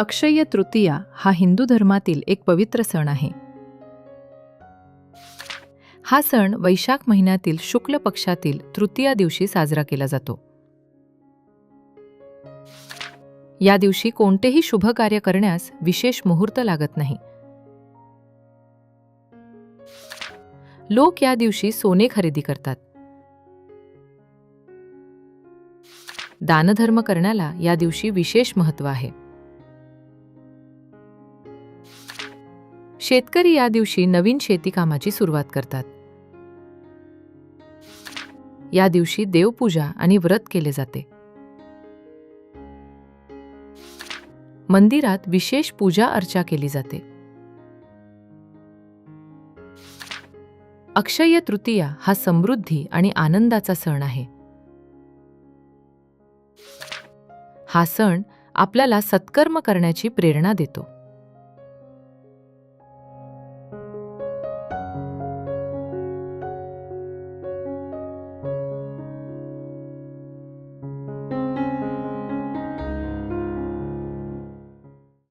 अक्षय्य तृतीया हा हिंदू धर्मातील एक पवित्र सण आहे. हा सण वैशाख महिन्यातील शुक्ल पक्षातील तृतीया दिवशी साजरा केला जातो. या दिवशी कोणतेही शुभ कार्य करण्यास विशेष मुहूर्त लागत नाही. लोक या दिवशी सोने खरेदी करतात. दानधर्म करण्याला या दिवशी विशेष महत्त्व आहे. शेतकरी या दिवशी नवीन शेती कामाची सुरुवात करतात. या दिवशी देवपूजा आणि व्रत केले जाते. मंदिरात विशेष पूजा अर्चा केली जाते. अक्षय्य तृतीया हा समृद्धी आणि आनंदाचा सण आहे. हा सण आपल्याला सत्कर्म करण्याची प्रेरणा देतो.